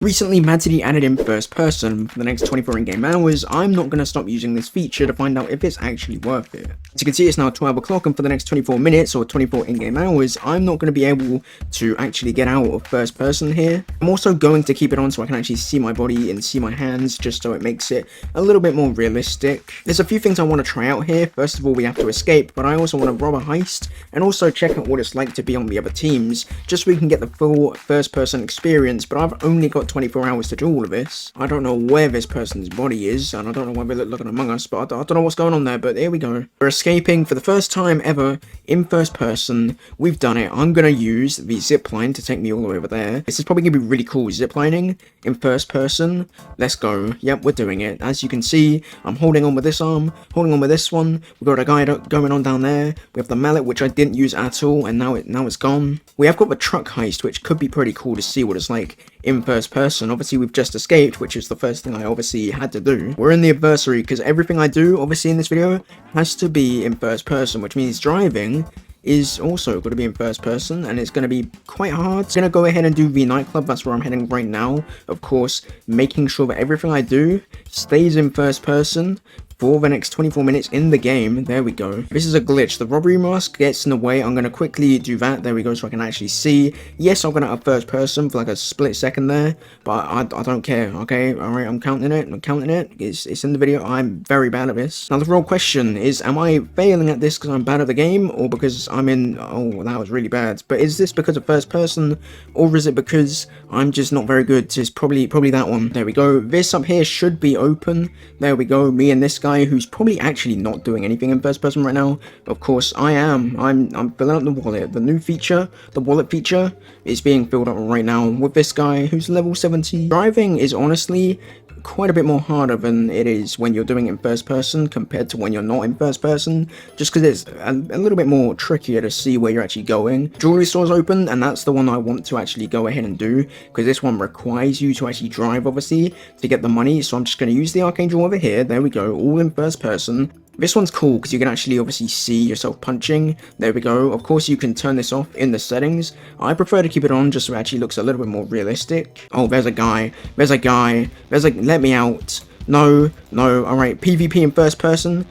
Recently, Mad City added in first person. For the next 24 in-game hours, I'm not going to stop using this feature to find out if it's actually worth it. As you can see, it's now 12 o'clock, and for the next 24 minutes or 24 in-game hours, I'm not going to be able to actually get out of first person here. I'm also going to keep it on so I can actually see my body and see my hands, just so it makes it a little bit more realistic. There's a few things I want to try out here. First of all, we have to escape, but I also want to rob a heist, and also check out what it's like to be on the other teams, just so we can get the full first person experience. But I've only got 24 hours to do all of this. I don't know where this person's body is, and I don't know why they're looking among us, but I don't know what's going on there, but here we go. We're escaping for the first time ever in first person. We've done it. I'm gonna use the zip line to take me all the way over there. This is probably gonna be really cool, zip lining in first person. Let's go. Yep, we're doing it. As you can see, I'm holding on with this arm, holding on with this one. We've got a guy going on down there. We have the mallet, which I didn't use at all, and now it's gone. We have got the truck heist, which could be pretty cool to see what it's like in first person. Obviously, we've just escaped, which is the first thing I obviously had to do. We're in the adversary, because everything I do, obviously, in this video, has to be in first person, which means driving is also going to be in first person, and it's going to be quite hard. I'm going to go ahead and do the nightclub. That's where I'm heading right now. Of course, making sure that everything I do stays in first person for the next 24 minutes in the game. There we go. This is a glitch. The robbery mask gets in the way. I'm going to quickly do that. There we go, so I can actually see. Yes, I'm going to have first person for like a split second there, but I don't care, okay? Alright, I'm counting it. It's in the video. I'm very bad at this. Now, the real question is, am I failing at this because I'm bad at the game, or because I'm in... Oh, that was really bad. But is this because of first person, or is it because I'm just not very good? It's probably that one. There we go. This up here should be open. There we go. Me and this guy, who's probably actually not doing anything in first person right now. Of course I am. I'm filling up the wallet. The new feature, the wallet feature, is being filled up right now with this guy who's level 70. Driving is honestly quite a bit more harder than it is when you're doing it in first person compared to when you're not in first person, just because it's a little bit more trickier to see where you're actually going. Jewelry store's open, and that's the one I want to actually go ahead and do, because this one requires you to actually drive, obviously, to get the money. So I'm just going to use the Archangel over here. There we go, all in first person. This one's cool because you can actually obviously see yourself punching. There we go. Of course, you can turn this off in the settings. I prefer to keep it on just so it actually looks a little bit more realistic. Oh, there's a guy. There's a guy. Let me out. No. Alright, PvP in first person.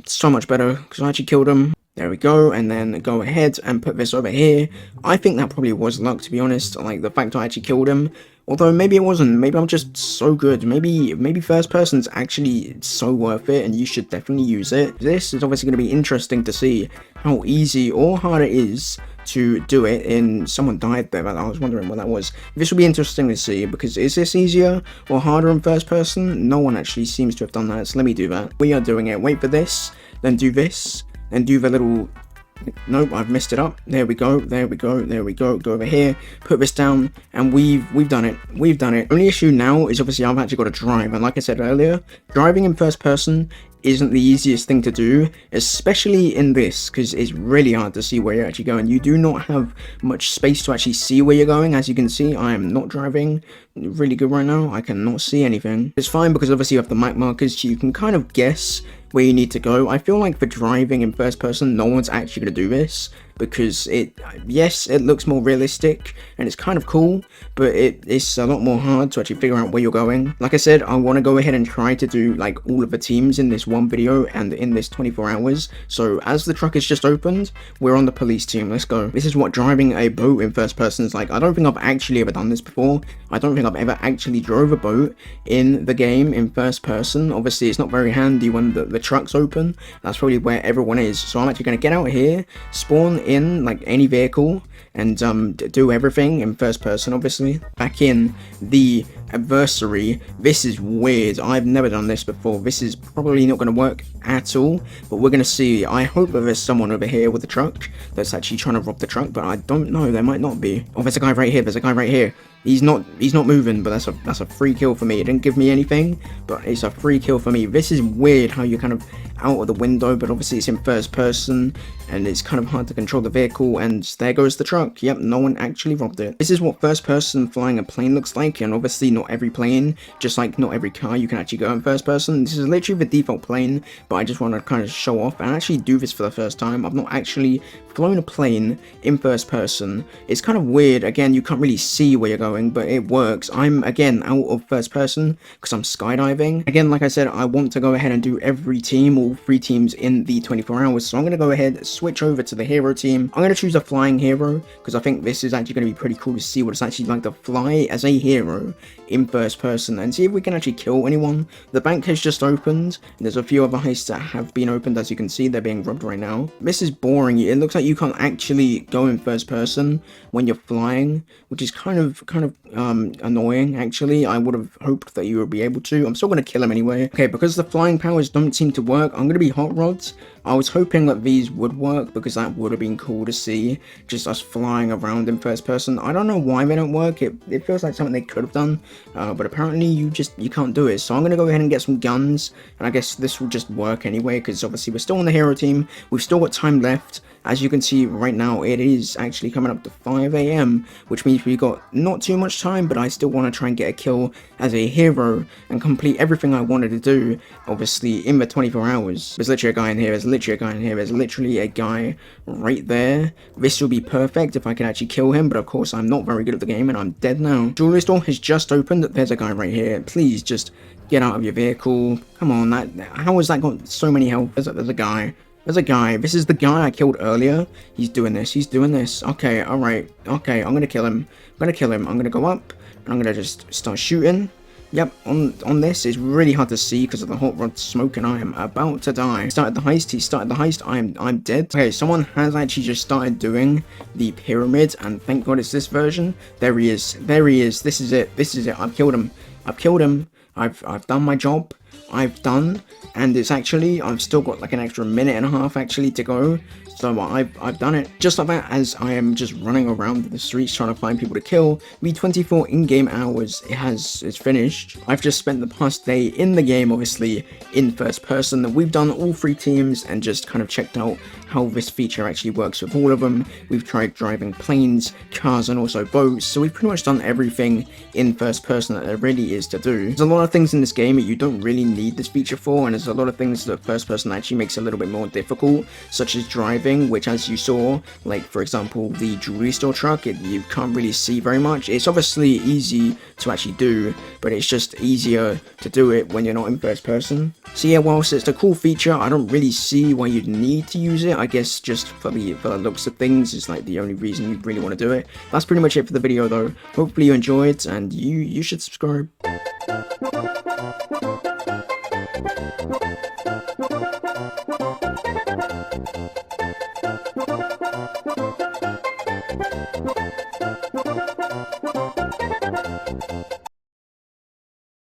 So much better because I actually killed him. There we go, and then go ahead and put this over here. I think that probably was luck, to be honest, like the fact I actually killed him. Although maybe it wasn't, maybe I'm just so good. Maybe first person's actually so worth it, and you should definitely use it. This is obviously going to be interesting to see how easy or hard it is to do it in... Someone died there, I was wondering what that was. This will be interesting to see, because is this easier or harder in first person? No one actually seems to have done that, so let me do that. We are doing it. Wait for this, then do this, then do the little... Nope, I've messed it up. There we go. Go over here, put this down, and we've done it. Only issue now is obviously I've actually got to drive, and like I said earlier, driving in first person isn't the easiest thing to do, especially in this, because it's really hard to see where you're actually going. You do not have much space to actually see where you're going. As you can see, I am not driving really good right now. I cannot see anything. It's fine because obviously you have the map markers, so you can kind of guess where you need to go. I feel like for driving in first person, no one's actually going to do this, because yes, it looks more realistic and it's kind of cool, but it's a lot more hard to actually figure out where you're going. Like I said, I want to go ahead and try to do like all of the teams in this one video and in this 24 hours. So as the truck is just opened, we're on the police team. Let's go. This is what driving a boat in first person is like. I don't think I've actually ever done this before. I don't think I've ever actually drove a boat in the game in first person. Obviously, it's not very handy when the truck's open. That's probably where everyone is. So I'm actually going to get out here, spawn in like any vehicle, and do everything in first person. Obviously, back in the adversary. This is weird. I've never done this before. This is probably not going to work at all, but we're going to see. I hope that there's someone over here with the truck that's actually trying to rob the truck, but I don't know. There might not be. Oh, there's a guy right here. He's not moving, but that's a free kill for me. It didn't give me anything, but it's a free kill for me. This is weird how you're kind of out of the window, but obviously it's in first person, and it's kind of hard to control the vehicle, and there goes the truck. Yep, no one actually robbed it. This is what first person flying a plane looks like, and obviously not every plane, just like not every car, you can actually go in first person. This is literally the default plane, but I just want to kind of show off and actually do this for the first time. I've not actually flown a plane in first person. It's kind of weird. Again, you can't really see where you're going, but it works. I'm, again, out of first person because I'm skydiving. Again, like I said, I want to go ahead and do every team, all 3 teams in the 24 hours. So I'm going to go ahead, switch over to the hero team. I'm going to choose a flying hero because I think this is actually going to be pretty cool to see what it's actually like to fly as a hero in first person and see if we can actually kill anyone. The bank has just opened. There's a few other heists that have been opened. As you can see, they're being robbed right now. This is boring. It looks like you can't actually go in first person when you're flying, which is kind of annoying. Actually, I would have hoped that you would be able to. I'm still going to kill him anyway. Okay, because the flying powers don't seem to work, I'm going to be hot rods. I was hoping that these would work because that would have been cool to see, just us flying around in first person. I don't know why they don't work. It feels like something they could have done, but apparently you can't do it. So I'm going to go ahead and get some guns, and I guess this will just work anyway because obviously we're still on the hero team. We've still got time left. As you can see right now, it is actually coming up to 5 AM, which means we got not too much time, but I still want to try and get a kill as a hero and complete everything I wanted to do, obviously, in the 24 hours. There's literally a guy in here, there's literally a guy in here, there's literally a guy right there. This will be perfect if I can actually kill him, but of course I'm not very good at the game and I'm dead now. Jewelry store has just opened. There's a guy right here. Please just get out of your vehicle. Come on, how has that got so many health? There's a guy. There's a guy. This is the guy I killed earlier. He's doing this. He's doing this. Okay, alright. Okay, I'm gonna kill him. I'm gonna go up, and I'm gonna just start shooting. Yep, on this, it's really hard to see because of the hot rod smoke, and I am about to die. He started the heist. I'm dead. Okay, someone has actually just started doing the pyramid, and thank God it's this version. There he is. This is it. I've killed him. I've done my job. And it's actually, I've still got like an extra minute and a half actually to go, so I've done it. Just like that, as I am just running around the streets trying to find people to kill, the 24 in-game hours is finished. I've just spent the past day in the game, obviously, in first person. We've done all 3 teams and just kind of checked out how this feature actually works with all of them. We've tried driving planes, cars, and also boats, so we've pretty much done everything in first person that there really is to do. There's a lot of things in this game that you don't really need this feature for, and there's a lot of things that first person actually makes a little bit more difficult, such as driving, which, as you saw, like for example the jewelry store truck, you can't really see very much. It's obviously easy to actually do, but it's just easier to do it when you're not in first person. So yeah, whilst it's a cool feature, I don't really see why you'd need to use it. I guess just for the looks of things is like the only reason you really want to do it. That's pretty much it for the video though. Hopefully you enjoyed, and you should subscribe.